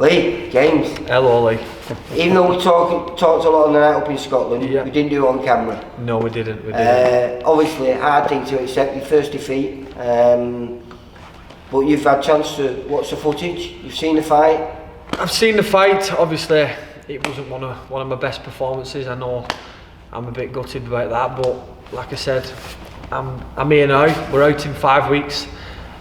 Lee, James. Hello, Lee. Even though we talked a lot on the night up in Scotland, we didn't do it on camera. No, we didn't. Obviously, a hard thing to accept, your first defeat. But you've had a chance to watch the footage. You've seen the fight. I've seen the fight. Obviously, it wasn't one of my best performances. I know I'm a bit gutted about that, but like I said, I'm here now. We're out in 5 weeks.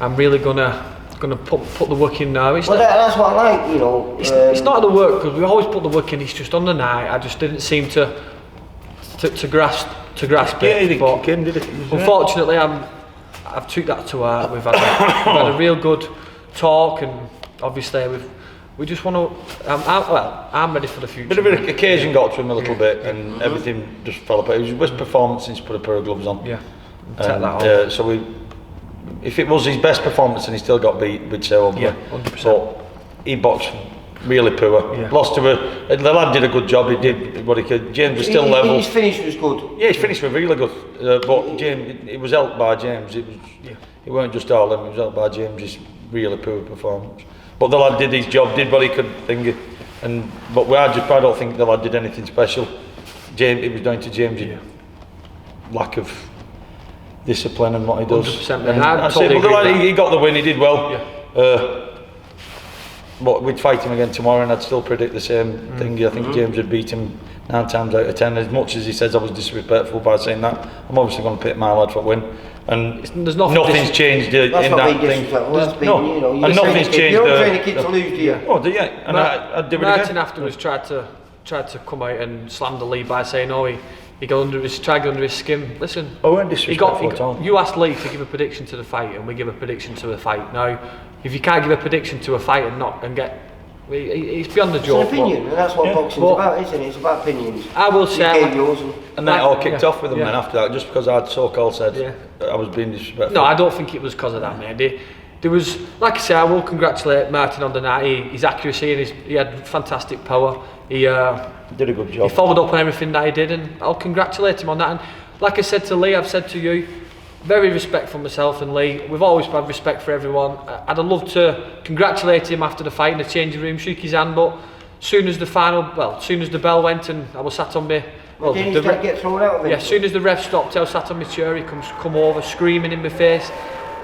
I'm really gonna put the work in now. That's what I like, you know. It's not the work, because we always put the work in. It's just on the night. I just didn't seem to grasp it. But unfortunately, I've took that to heart. We've had a real good talk, and obviously we just want to. I'm ready for the future. Bit of an occasion got to him a little bit, and everything just fell apart. It was his best performance since he put a pair of gloves on. Yeah, take that off. So if it was his best performance and he still got beat, we'd say over. Yeah, 100%. But he boxed really poor. Yeah. Lost to the lad did a good job. He did what he could. James was still level. His finish was good. Yeah, his finish was really good. But James, it was helped by James. It weren't just all him. It was helped by James's really poor performance. But the lad did his job, did what he could think. But I don't think the lad did anything special. It was down to James' lack of discipline and what he does. 100%. And he got the win. He did well. Yeah. But we'd fight him again tomorrow, and I'd still predict the same thing. I think James would beat him 9 times out of 10. As much as he says I was disrespectful by saying that, I'm obviously going to pick my lad for a win. And there's nothing's changed in that thing. Nothing's changed. You don't train a kid to lose, do you? Oh, do you? And I'd do it again. Martin afterwards tried to come out and slam the Lee by saying, he got under his skin. Listen, weren't disrespectful at all. You asked Lee to give a prediction to the fight, and we give a prediction to a fight. Now, if you can't give a prediction to a fight and get, it's beyond the joke. It's an opinion, and that's what boxing's about, isn't it? It's about opinions. I will say, and then it all kicked off with him then after that, just because I'd so-called said I was being disrespectful. No, I don't think it was because of that, mate. There was, like I say, I will congratulate Martin on the night. His accuracy and he had fantastic power. He did a good job. He followed up on everything that he did, and I'll congratulate him on that. And like I said to Lee, I've said to you, very respectful myself and Lee. We've always had respect for everyone. I'd have loved to congratulate him after the fight in the changing room, shook his hand, but soon as the bell went and I was sat on me. Didn't he get thrown out of it? Yeah, as soon as the ref stopped, I was sat on my chair. He come over, screaming in my face.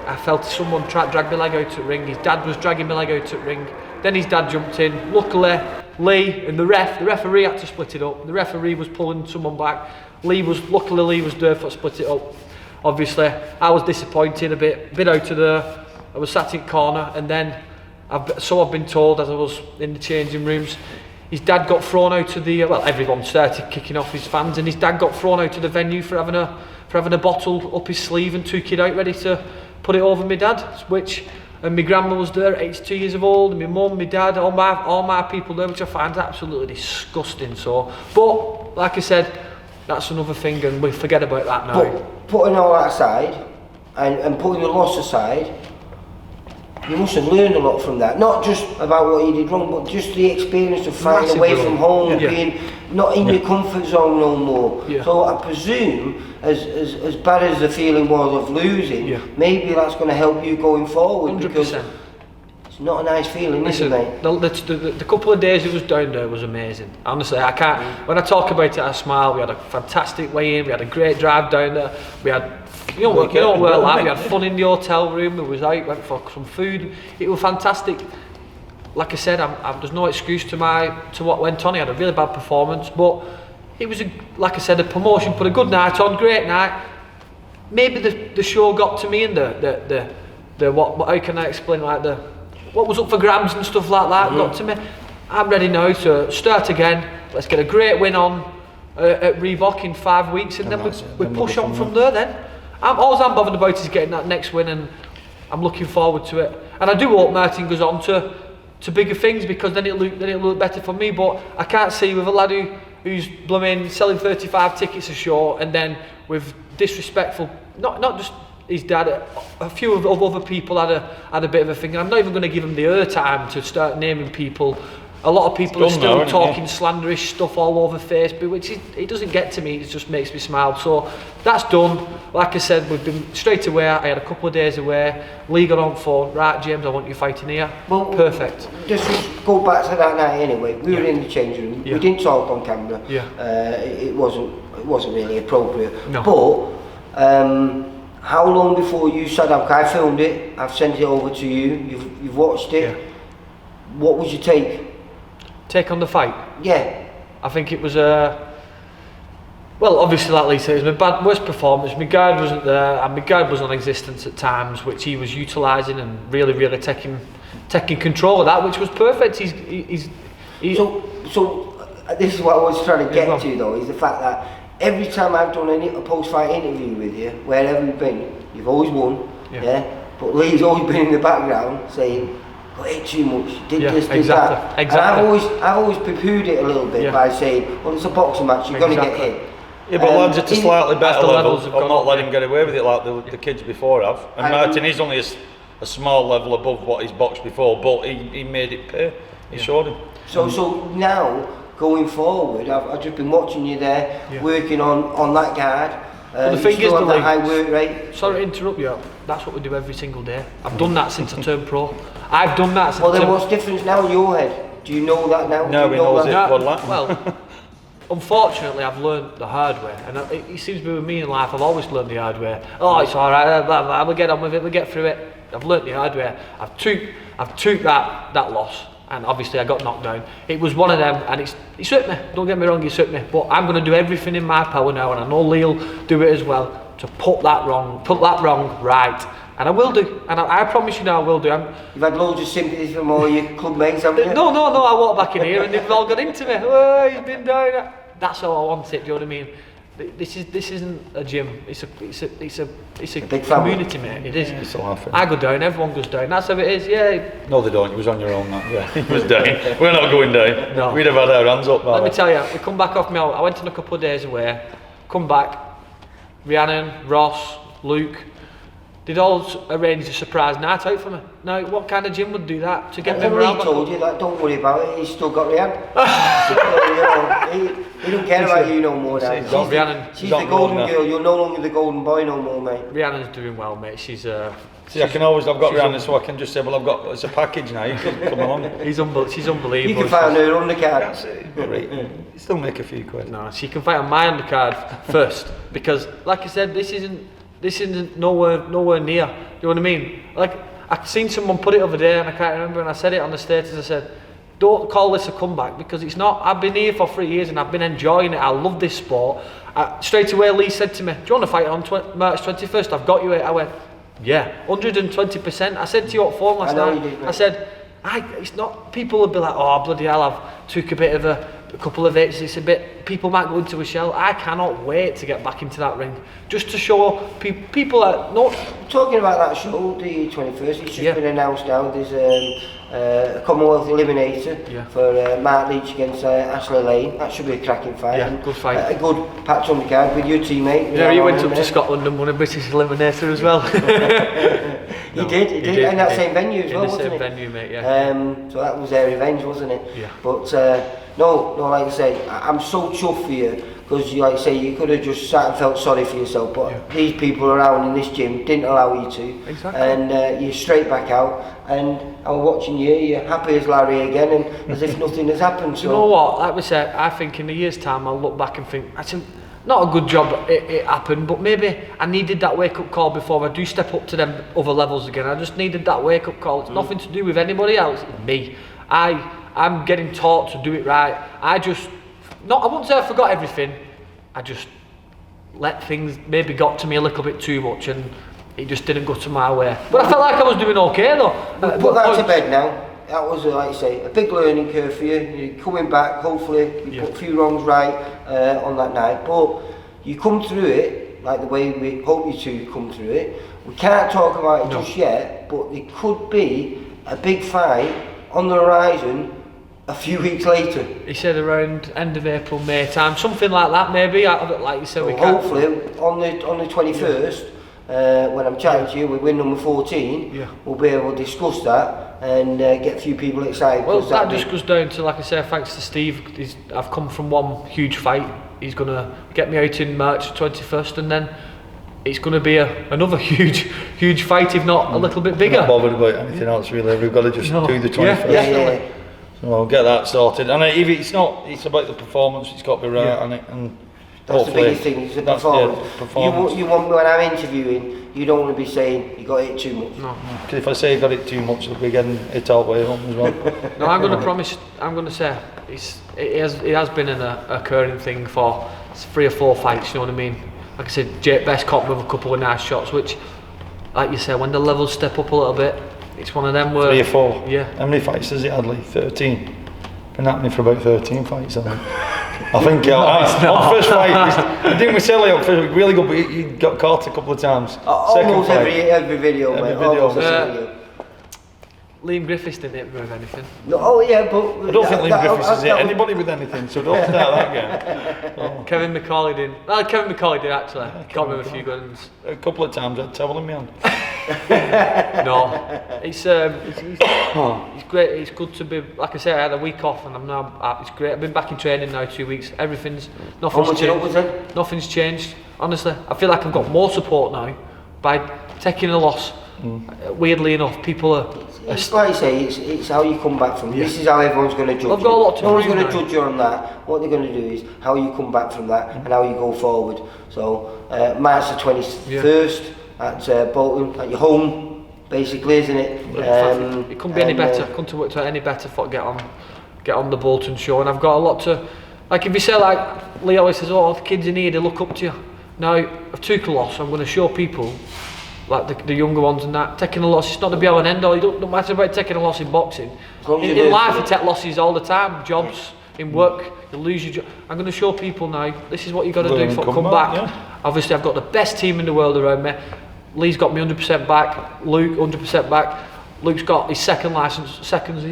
I felt someone try to drag my leg out to the ring. His dad was dragging my leg out to the ring. Then his dad jumped in. Luckily, Lee and the referee had to split it up. The referee was pulling someone back. Luckily Lee was there for split it up. Obviously, I was disappointed a bit out of there. I was sat in corner, and then I've been told as I was in the changing rooms, his dad got thrown out of the. Everyone started kicking off his fans, and his dad got thrown out of the venue for having a bottle up his sleeve and took it out ready to put it over my dad, and my grandma was there, 82 years old, and my mum, my dad, all my people there, which I find absolutely disgusting. So, but like I said, that's another thing, and we forget about that now. But putting all that aside, and putting the loss aside, you must have learned a lot from that. Not just about what you did wrong, but just the experience of fighting away from home, being not in your comfort zone no more. Yeah. So I presume, as bad as the feeling was of losing, maybe that's going to help you going forward. 100%. Because it's not a nice feeling, is it, mate? The couple of days it was down there was amazing. Honestly, I can't. When I talk about it, I smile. We had a fantastic weigh-in. We had a great drive down there. We had. You know what we're like. We had fun in the hotel room. We was out, went for some food. It was fantastic. Like I said, there's no excuse to what went on. He had a really bad performance, but it was like I said, a promotion. Put a good night on, great night. Maybe the show got to me, and the what? How can I explain? Like what was up for grabs and stuff like that got to me. I'm ready now to start again. Let's get a great win on at Reebok in 5 weeks, and then we push on from there. Then. All I'm bothered about is getting that next win, and I'm looking forward to it. And I do hope Martin goes on to bigger things, because then it'll look better for me. But I can't see with a lad who's blooming selling 35 tickets a show, and then with disrespectful, not just his dad, a few of other people had a bit of a thing. And I'm not even going to give him the airtime to start naming people a lot of people are done still now, isn't it? talking slanderish stuff all over Facebook, which it doesn't get to me. It just makes me smile. So that's done. Like I said, we've been straight away. I had a couple of days away. Lee got on phone. Right, James, I want you fighting here. Well, perfect. Just go back to that night anyway. We were in the changing room. We didn't talk on camera. It wasn't really appropriate. No. But how long before you sat down? 'Cause I filmed it. I've sent it over to you. You've watched it. Yeah. What was your take? Take on the fight? Yeah. I think it was well, obviously, like Lee said, it was my worst performance. My guard wasn't there, and my guard was non-existent at times, which he was utilising and really taking control of that, which was perfect. So this is what I was trying to get to, though, is the fact that every time I've done a post-fight interview with you, wherever you've been, you've always won. Yeah. But Lee's always been in the background saying, "Got hit too much, did this, did that." Exactly. And I've always poo-pooed it a little bit by saying, "Well, it's a boxing match, you're going to get hit." Yeah, but lads at a slightly better level, have I'll not let him get away with it like the kids before have. And Martin is only a small level above what he's boxed before, but he made it pay. He showed him. So now, going forward, I've just been watching you there, working on that guard. Well, the thing is, that high work rate. Sorry to interrupt you. That's what we do every single day. I've done that since I turned pro. I've done that since. Well, then what's different now in your head? Do you know that now? No, he knows it. Well, unfortunately, I've learned the hard way, and it seems to be with me in life. I've always learned the hard way. Oh, it's all right. We'll get on with it. We'll get through it. I've learned the hard way. I've took that loss, and obviously I got knocked down. It was one of them, and it's hurt me. Don't get me wrong, it's hurt me. But I'm going to do everything in my power now, and I know Lee'll do it as well, to put that wrong right. And I will do, and I promise you now I will do. You've had loads of sympathy from all your club mates, haven't you? No, I walked back in here and they've all got into me. Oh, he's been down. That's how I want it. Do you know what I mean? This isn't a gym. It's a big community, mate. It is. It's a laugh. I go down. Everyone goes down. That's how it is. Yeah. No, they don't. It was on your own. That. Yeah, it was down. We're not going down. No. We'd have had our hands up. Let me tell you, we come back off me. I went on a couple of days away. Come back. Rhiannon, Ross, Luke. They'd all arranged a surprise night out for me. Now, what kind of gym would do that to get me around? He told you that, don't worry about it, he's still got Rhiannon. He don't care about you no more now. She's the golden girl, you're no longer the golden boy no more, mate. Rhiannon's doing well, mate. She's See, I've got Rhiannon, so I can just say, well, it's a package now, you can come along. She's unbelievable. You can fight on her undercard. That's it. Right. Still make a few quid. No, she can fight on my undercard first, because, like I said, this isn't nowhere near. Do you know what I mean? Like, I seen someone put it over there, and I can't remember, and I said it on the status. I said, don't call this a comeback, because it's not. I've been here for 3 years and I've been enjoying it. I love this sport. Straight away, Lee said to me, "Do you want to fight on March 21st? I've got you it." I went, "Yeah, 120%. I said to you at phone last night. I said, it's not. People would be like, "Oh, bloody hell, I've took a bit of a couple of hits. It's a bit. People might go into a shell." I cannot wait to get back into that ring, just to show people that not. Talking about that show, the 21st, it's just been announced now. There's a Commonwealth Eliminator for Mark Leach against Ashley Lane. That should be a cracking fight. Yeah, good fight. A good patch on the card with your teammate. Yeah, he went up to Scotland and won a British Eliminator as well. He did, and that same venue as well, wasn't it? In the same venue, mate, yeah. So that was their revenge, wasn't it? Yeah. But no, like I say, I'm so chuffed for you, because like I say, you could have just sat and felt sorry for yourself, but these people around in this gym didn't allow you to. Exactly. And you're straight back out, and I'm watching you, you're happy as Larry again, and as if nothing has happened. So. You know what, like we said, I think in a year's time I'll look back and think, actually, not a good job it happened, but maybe I needed that wake-up call before I do step up to them other levels again. I just needed that wake-up call. It's nothing to do with anybody else, it's me. I'm getting taught to do it right. I wouldn't say I forgot everything, I just let things maybe got to me a little bit too much, and it just didn't go to my way. But I felt like I was doing okay though. Put that to bed now. That was, like you say, a big learning curve for you. You're coming back, hopefully, you put a few wrongs right on that night. But you come through it like the way we hope you to come through it. We can't talk about it just yet, but there could be a big fight on the horizon a few weeks later. He said around end of April, May time, something like that maybe. Like you said, so hopefully on the 21st, when I'm chatting to you with win number 14, we'll be able to discuss that and get a few people excited. Well, that just goes down to, like I say, thanks to Steve. I've come from one huge fight. He's going to get me out in March 21st, and then it's going to be another huge fight, if not a little bit bigger. I'm not bothered about anything else really. We've got to just do the 21st. Yeah. So I'll get that sorted. And if it's not, it's about the performance. It's got to be right, and that's the biggest thing. It's the performance. You want, when I'm interviewing, you don't want to be saying you got it too much. No. Because if I say I got it too much, it'll be getting it all the way home as well. No, I'm going to promise. I'm going to say it has been an occurring thing for 3 or 4 fights. You know what I mean? Like I said, Jake Best caught me with a couple of nice shots, which, like you said, when the levels step up a little bit, it's one of them where 3 or 4. Yeah. How many fights has he had, Lee? 13. Been happening for about 13 fights, I think. I think on first fight, didn't we sell it on first? Really good, but he got caught a couple of times. Almost every video, mate. Liam Griffiths didn't hit me with anything. No, but I don't think Liam Griffiths has hit anybody with anything, so don't start that game. Oh. Kevin McCauley didn't. Well, Kevin McCauley did actually. Got me with a few guns. A couple of times I had towel in my hand. No, it's great. It's good to be. Like I said, I had a week off, and I'm now. It's great. I've been back in training now 2 weeks. Nothing's changed. Nothing's changed. Honestly, I feel like I've got more support now by taking a loss. Weirdly enough, people are. It's like you say, it's how you come back from. This is how everyone's going to judge. I've got a lot to no one's going to now. judge you on that. What they're going to do is how you come back from that and how you go forward. So March the 21st at Bolton, at your home, basically, isn't it? It couldn't be any better. Couldn't work out any better for get on the Bolton show. And I've got a lot to. Like if you say, like Lee always says, oh, the kids in here, they look up to you. Now I've took a loss. I'm going to show people. Like the younger ones and that, taking a loss, it's not the be all and end all. You don't matter about taking a loss in boxing. In life, you take losses all the time. Jobs, in work, you lose your job. I'm going to show people now, this is what you've got to do for come back. Yeah. Obviously, I've got the best team in the world around me. Lee's got me 100% back, Luke 100% back. Luke's got his second licence, his second's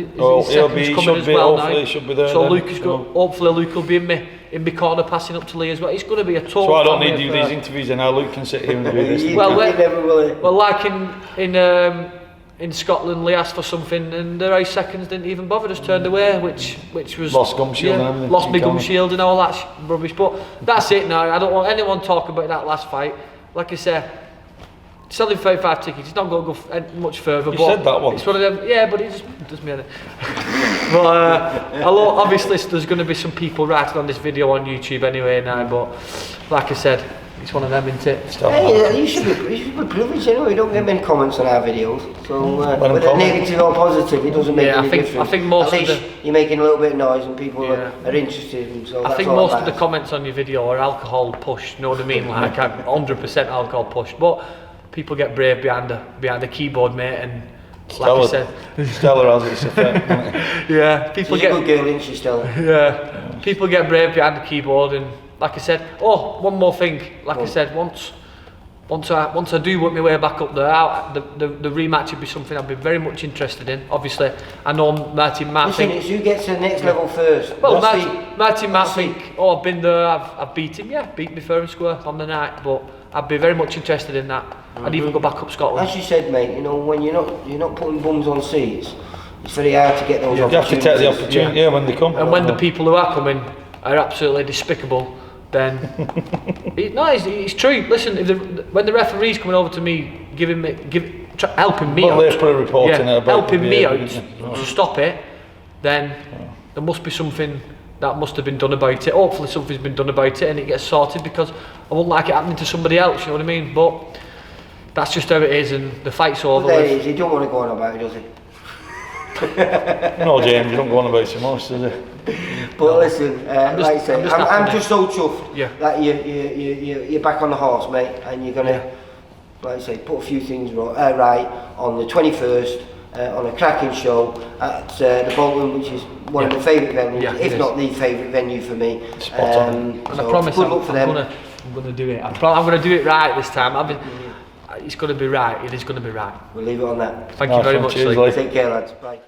coming as well now. Should be there so then, Luke is going. Hopefully, Luke will be in my corner, passing up to Lee as well. It's going to be a total. So I don't need to do these interviews, and now Luke can sit here and do this. Well, like in Scotland, Lee asked for something, and the race seconds didn't even bother, just turned away, which was lost gum shield and everything. Lost my gum shield and all that rubbish. But that's it now. I don't want anyone talking about that last fight. Like I said. Selling 35 tickets, it's not going to go much further. You said that once. It's one of them, yeah, but it just doesn't mean it. But obviously there's going to be some people writing on this video on YouTube anyway now, but like I said, it's one of them, isn't it? Hey, you should be privileged, you know, we don't get many comments on our videos, so whether negative or positive, it doesn't make any difference. I think most At least you're making a little bit of noise and people are interested, and so I think most of the comments on your video are alcohol pushed, you know what I mean, like 100% alcohol pushed, but people get brave behind the keyboard, mate, and like I said, Stella has its effect. Yeah, people get. She's a good girl, isn't she, Stella? Yeah, people get brave behind the keyboard, and like I said, one more thing. Like I said, once I do work my way back up there, the rematch would be something I'd be very much interested in. Obviously, I know Martin might Listen, think. it's who gets to the next level first. Well, Martin might think, I've been there, I've beat him. Yeah, beat me fair and square on the night, but I'd be very much interested in that. I'd even go back up Scotland. As you said, mate, you know, when you're not putting bums on seats, it's very hard to get those opportunities. You have to take the opportunity, when they come. And when the people who are coming are absolutely despicable, then it's true. Listen, when the referee's coming over to me, helping me out, let's put a report in it about helping me out to stop it, then there must be something that must have been done about it. Hopefully something's been done about it and it gets sorted, because I wouldn't like it happening to somebody else, you know what I mean? But that's just how it is, and the fight's over. But there he is, he don't want to go on about it, does he? No, James, you don't go on about it so much, does it? But listen, like I say, I'm just so chuffed that you're back on the horse, mate, and you're gonna, like I say, put a few things right on the 21st. On a cracking show at the Bolton, which is one of my favourite venues, if not the favourite venue for me. And I promise I'm going to do it. I'm going to do it right this time. It's going to be right. It is going to be right. We'll leave it on that. Thank you very much, Lee. Take care, lads. Bye.